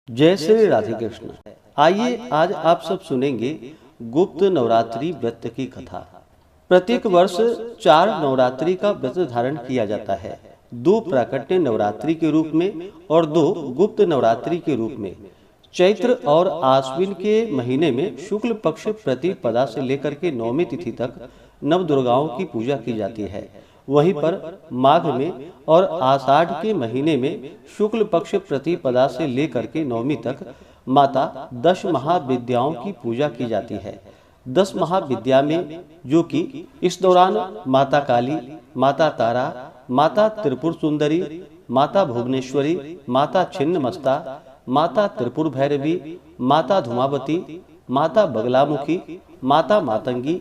जय श्री राधे कृष्ण। आइए आज आप सब सुनेंगे गुप्त नवरात्रि व्रत की कथा। प्रत्येक वर्ष 4 नवरात्रि का व्रत धारण किया जाता है, 2 प्राकट्य नवरात्रि के रूप में और 2 गुप्त नवरात्रि के रूप में। चैत्र और आश्विन के महीने में शुक्ल पक्ष प्रतिपदा से लेकर के नवमी तिथि तक नवदुर्गाओं की पूजा की जाती है। वहीं पर माघ में और आषाढ़ के महीने में शुक्ल पक्ष प्रतिपदा से लेकर के नवमी तक माता 10 महाविद्याओं की पूजा की जाती है। 10 महाविद्या में जो कि इस दौरान माता काली, माता तारा, माता त्रिपुर सुंदरी, माता भुवनेश्वरी, माता छिन्नमस्ता, माता त्रिपुर भैरवी, माता धूमावती, माता बगलामुखी, माता मातंगी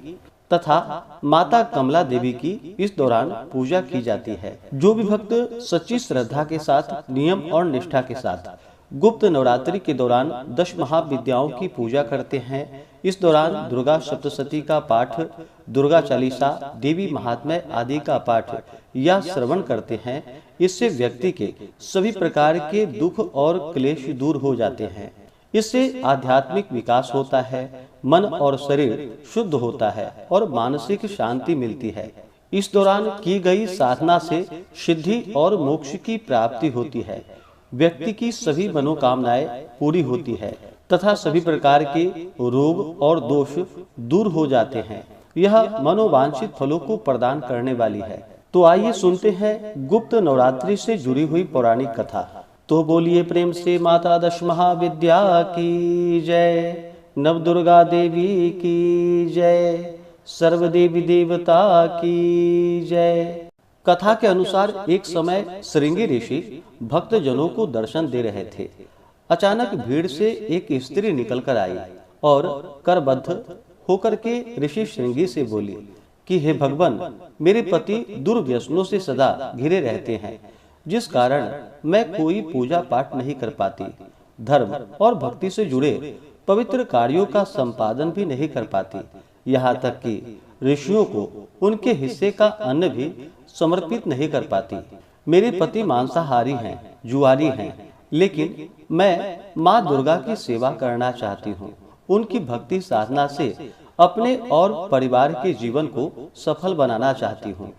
तथा माता कमला देवी की इस दौरान पूजा की जाती है। जो भी भक्त सच्ची श्रद्धा के साथ, नियम और निष्ठा के साथ गुप्त नवरात्रि के दौरान 10 महाविद्याओं की पूजा करते हैं, इस दौरान दुर्गा सप्तशती का पाठ, दुर्गा चालीसा, देवी महात्म्य आदि का पाठ या श्रवण करते हैं, इससे व्यक्ति के सभी प्रकार के दुख और क्लेश दूर हो जाते हैं। इससे आध्यात्मिक विकास होता है, मन और शरीर शुद्ध होता है और मानसिक शांति मिलती है। इस दौरान की गई साधना से सिद्धि और मोक्ष की प्राप्ति होती है, व्यक्ति की सभी मनोकामनाएं पूरी होती है तथा सभी प्रकार के रोग और दोष दूर हो जाते हैं। यह मनोवांछित फलों को प्रदान करने वाली है। तो आइए सुनते हैं गुप्त नवरात्रि से जुड़ी हुई पौराणिक कथा। तो बोलिए प्रेम से माता 10 महाविद्या की जय, नव दुर्गा देवी की जय, सर्व देवी देवता की जय। कथा के अनुसार एक समय श्रृंगी ऋषि भक्तजनों को दर्शन दे रहे थे। अचानक भीड़ से एक स्त्री निकलकर आई और करबद्ध होकर के ऋषि श्रृंगी से बोली कि हे भगवान, मेरे पति दुर्व्यसनों से सदा घिरे रहते हैं, जिस कारण मैं कोई पूजा पाठ नहीं कर पाती, धर्म और भक्ति से जुड़े पवित्र कार्यों का संपादन भी नहीं कर पाती, यहाँ तक कि ऋषियों को उनके हिस्से का अन्न भी समर्पित नहीं कर पाती। मेरे पति मांसाहारी हैं, जुआरी हैं, लेकिन मैं माँ दुर्गा की सेवा करना चाहती हूँ। उनकी भक्ति साधना से अपने और परिवार के जीवन को सफल बनाना चाहती हूँ।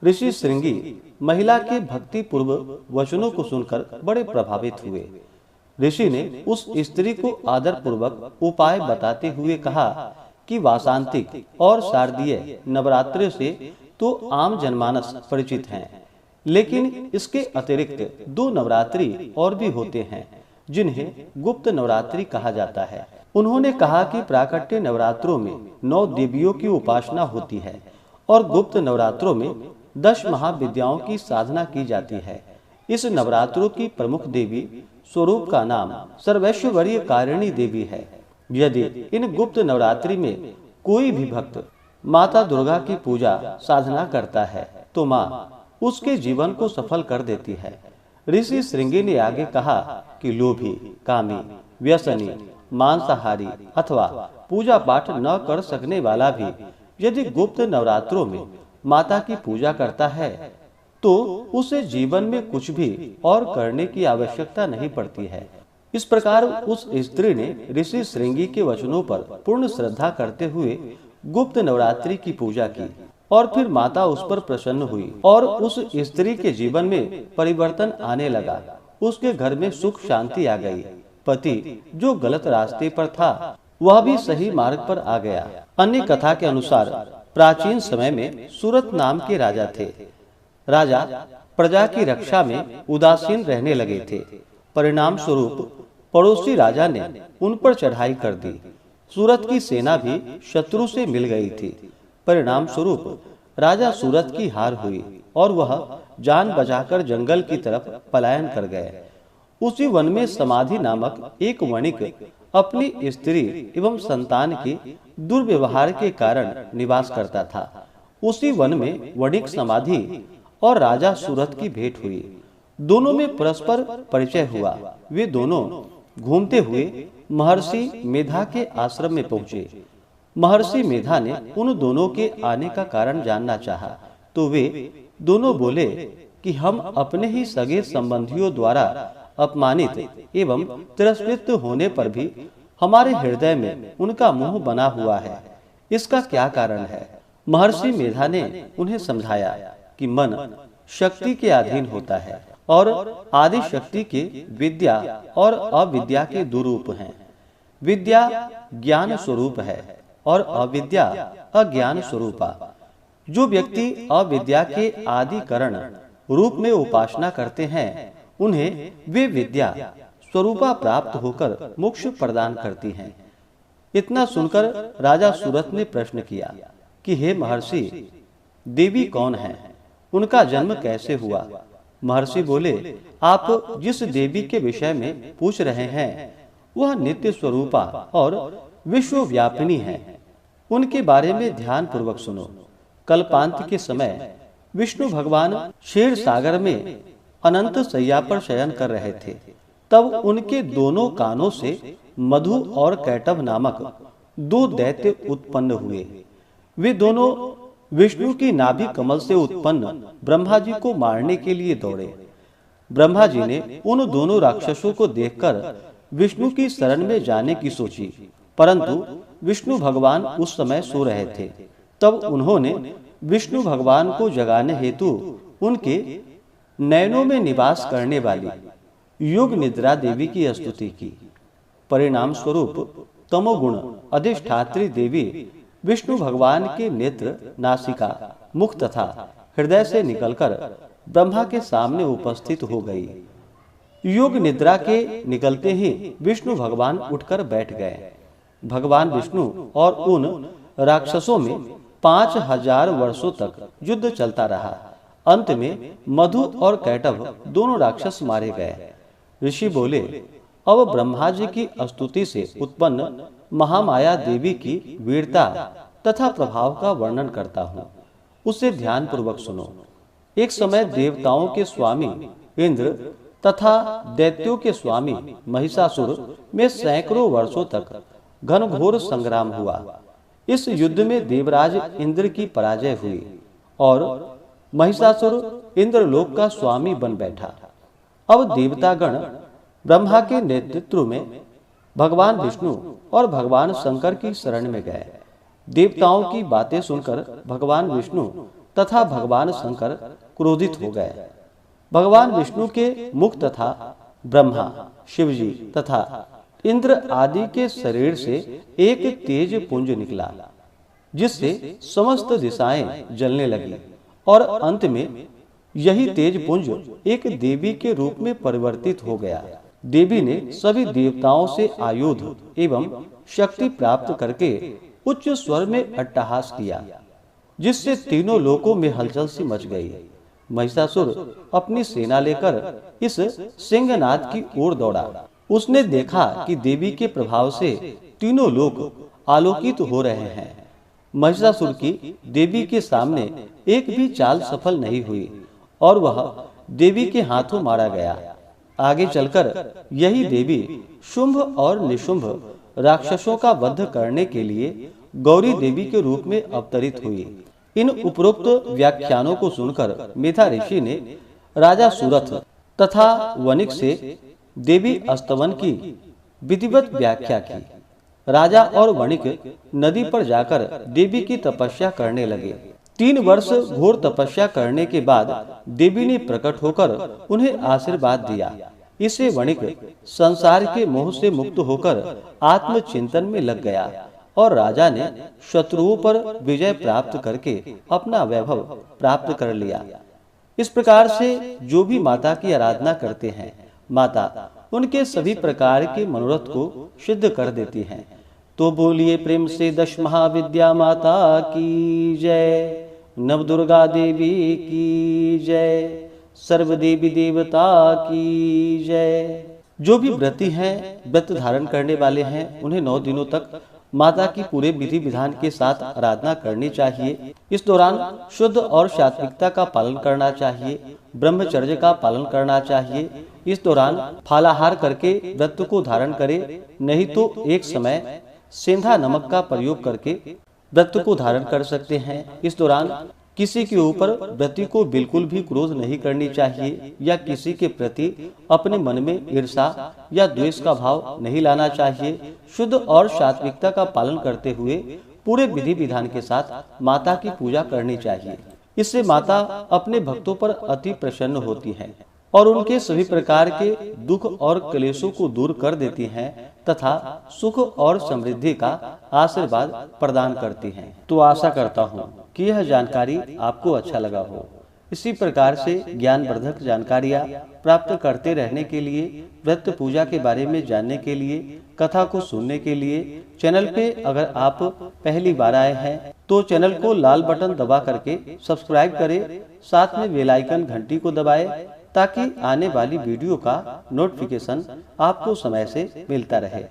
ऋषि श्रृंगी महिला के भक्ति पूर्व वचनों को सुनकर बड़े प्रभावित हुए। ऋषि ने उस स्त्री को आदर पूर्वक उपाय बताते हुए कहा कि वासांतिक और शारदीय नवरात्रि से तो आम जनमानस परिचित हैं, लेकिन इसके अतिरिक्त 2 नवरात्रि और भी होते हैं, जिन्हें गुप्त नवरात्रि कहा जाता है। उन्होंने कहा कि प्राकट्य नवरात्रों में 9 देवियों की उपासना होती है और गुप्त नवरात्रों में 10 महाविद्याओं की साधना की जाती है। इस नवरात्रों की प्रमुख देवी स्वरूप का नाम सर्वैश्वर्य कारिणी देवी है। यदि इन गुप्त नवरात्रि में कोई भी भक्त माता दुर्गा की पूजा साधना करता है तो माँ उसके जीवन को सफल कर देती है। ऋषि श्रृंगी ने आगे कहा कि लोभी, कामी, व्यसनी, मांसाहारी अथवा पूजा पाठ न कर सकने वाला भी यदि गुप्त नवरात्रों में माता की पूजा करता है तो उसे जीवन में कुछ भी और करने की आवश्यकता नहीं पड़ती है। इस प्रकार उस स्त्री ने ऋषि श्रृंगी के वचनों पर पूर्ण श्रद्धा करते हुए गुप्त नवरात्रि की पूजा की और फिर माता उस पर प्रसन्न हुई और उस स्त्री के जीवन में परिवर्तन आने लगा। उसके घर में सुख शांति आ गई। पति जो गलत रास्ते पर था वह भी सही मार्ग पर आ गया। अन्य कथा के अनुसार प्राचीन समय में सूरत नाम के राजा थे। राजा प्रजा की रक्षा में उदासीन रहने लगे थे। परिणाम स्वरूप पड़ोसी राजा ने उन पर चढ़ाई कर दी। सूरत की सेना भी शत्रु से मिल गई थी। परिणाम स्वरूप राजा सूरत की हार हुई और वह जान बचाकर जंगल की तरफ पलायन कर गए। उसी वन में समाधि नामक एक वणिक अपनी स्त्री एवं संतान के दुर्व्यवहार के कारण निवास करता था। उसी वन में वणिक समाधि और राजा सूरत की भेंट हुई। दोनों में परस्पर परिचय हुआ। वे दोनों घूमते हुए महर्षि मेधा के आश्रम में पहुंचे। महर्षि मेधा ने उन दोनों के आने का कारण जानना चाहा, तो वे दोनों बोले कि हम अपने ही सगे संबंधियों द्वारा अपमानित एवं तिरस्कृत होने पर भी हमारे हृदय में उनका मोह बना हुआ है। इसका क्या कारण है? महर्षि मेधा ने उन्हें समझाया कि मन शक्ति के अधीन होता है और आदि शक्ति के विद्या और अविद्या के दो रूप हैं। विद्या ज्ञान स्वरूप है और अविद्या अज्ञान स्वरूपा। जो व्यक्ति अविद्या के आदि कारण रूप में उपासना करते हैं, उन्हें वे विद्या स्वरूपा प्राप्त होकर मोक्ष प्रदान करती हैं। इतना सुनकर राजा सूरत ने प्रश्न किया कि हे महर्षि, देवी कौन है? उनका जन्म कैसे हुआ? महर्षि बोले, आप जिस देवी के विषय में पूछ रहे हैं वह नित्य स्वरूपा और विश्वव्यापिनी है। उनके बारे में ध्यान पूर्वक सुनो। कल्पांत के समय विष्णु भगवान क्षीर सागर में अनंत शैया पर शयन कर रहे थे। तब उनके दोनों कानों से मधु और कैटभ नामक दो दैत्य उत्पन्न हुए। वे दोनों विष्णु की नाभि कमल से उत्पन्न ब्रह्मा जी को मारने के लिए दौड़े। ब्रह्मा जी ने उन दोनों राक्षसों को देखकर विष्णु की शरण में जाने की सोची, परंतु विष्णु भगवान उस समय सो रहे थे। तब उन्होंने विष्णु भगवान को जगाने हेतु उनके नयनों में निवास करने वाली योग निद्रा देवी की स्तुति की। परिणाम स्वरूप तमोगुण अधिष्ठात्री देवी विष्णु भगवान के नेत्र, नासिका, मुख तथा हृदय से निकलकर ब्रह्मा के सामने उपस्थित हो गई। योग निद्रा के निकलते ही विष्णु भगवान उठकर बैठ गए। भगवान विष्णु और उन राक्षसों में 5000 वर्षों तक युद्ध चलता रहा। अंत में मधु और कैटभ दोनों राक्षस मारे गए। ऋषि बोले, अब ब्रह्मा जी की स्तुति से उत्पन्न महामाया देवी की वीरता तथा प्रभाव का वर्णन करता हूँ। उसे ध्यान पूर्वक सुनो। एक समय देवताओं के स्वामी इंद्र तथा दैत्यों के स्वामी महिषासुर में सैकड़ों वर्षों तक घनघोर संग्राम हुआ। इस युद्ध में देवराज इंद्र की पराजय हुई और महिषासुर इंद्रलोक का स्वामी बन बैठा। अब देवतागण ब्रह्मा के नेतृत्व में भगवान विष्णु और भगवान शंकर की शरण में गए। देवताओं की बातें सुनकर भगवान विष्णु तथा भगवान शंकर क्रोधित हो गए। भगवान विष्णु के मुख तथा ब्रह्मा, शिवजी तथा इंद्र आदि के शरीर से एक तेज पुंज निकला, जिससे समस्त दिशाएं जलने लगी और अंत में यही तेज पुंज एक देवी के रूप में परिवर्तित हो गया। देवी ने सभी देवताओं से आयुध एवं शक्ति प्राप्त करके उच्च स्वर में अट्टहास किया, जिससे तीनों लोकों में हलचल सी मच गई। महिषासुर अपनी सेना लेकर इस सिंहनाद की ओर दौड़ा। उसने देखा कि देवी के प्रभाव से तीनों लोक आलोकित हो रहे हैं। महिषासुर की देवी के सामने एक भी चाल सफल नहीं हुई और वह देवी के हाथों मारा गया। आगे चलकर यही देवी शुंभ और निशुंभ राक्षसों का वध करने के लिए गौरी देवी के रूप में अवतरित हुई। इन उपरोक्त व्याख्यानों को सुनकर मेधा ऋषि ने राजा सूरथ तथा वणिक से देवी स्तवन की विधिवत व्याख्या की। राजा और वणिक नदी पर जाकर देवी की तपस्या करने लगे। 3 वर्ष घोर तपस्या करने के बाद देवी ने प्रकट होकर उन्हें आशीर्वाद दिया। इससे वणिक संसार के मोह से मुक्त होकर आत्मचिंतन में लग गया और राजा ने शत्रुओं पर विजय प्राप्त करके अपना वैभव प्राप्त कर लिया। इस प्रकार से जो भी माता की आराधना करते हैं, माता उनके सभी प्रकार के मनोरथ को सिद्ध कर देती हैं। तो बोलिए प्रेम से दश महाविद्या माता की जय, नव दुर्गा देवी की जय, सर्व देवी देवता की जय। जो भी व्रती हैं, व्रत धारण करने वाले हैं, उन्हें 9 दिनों तक माता की पूरे विधि विधान के साथ आराधना करनी चाहिए। इस दौरान शुद्ध और सात्विकता का पालन करना चाहिए, ब्रह्मचर्य का पालन करना चाहिए। इस दौरान फालाहार करके व्रत को धारण करें, नहीं तो एक समय सेंधा नमक का प्रयोग करके व्रत को धारण कर सकते हैं। इस दौरान किसी के ऊपर व्यक्ति को बिल्कुल भी क्रोध नहीं करनी चाहिए या किसी के प्रति अपने मन में ईर्षा या द्वेष का भाव नहीं लाना चाहिए। शुद्ध और सात्विकता का पालन करते हुए पूरे विधि विधान के साथ माता की पूजा करनी चाहिए। इससे माता अपने भक्तों पर अति प्रसन्न होती हैं और उनके सभी प्रकार के दुख और क्लेशों को दूर कर देती हैं तथा सुख और समृद्धि का आशीर्वाद प्रदान करती हैं। तो आशा करता हूँ कि यह जानकारी आपको अच्छा लगा हो। इसी प्रकार से ज्ञानवर्धक जानकारियाँ प्राप्त करते रहने के लिए, व्रत पूजा के बारे में जानने के लिए, कथा को सुनने के लिए चैनल पे अगर आप पहली बार आए हैं तो चैनल को लाल बटन दबा करके सब्सक्राइब करें, साथ में बेल आइकन घंटी को दबाएं ताकि आने वाली वीडियो का नोटिफिकेशन आपको समय से मिलता रहे।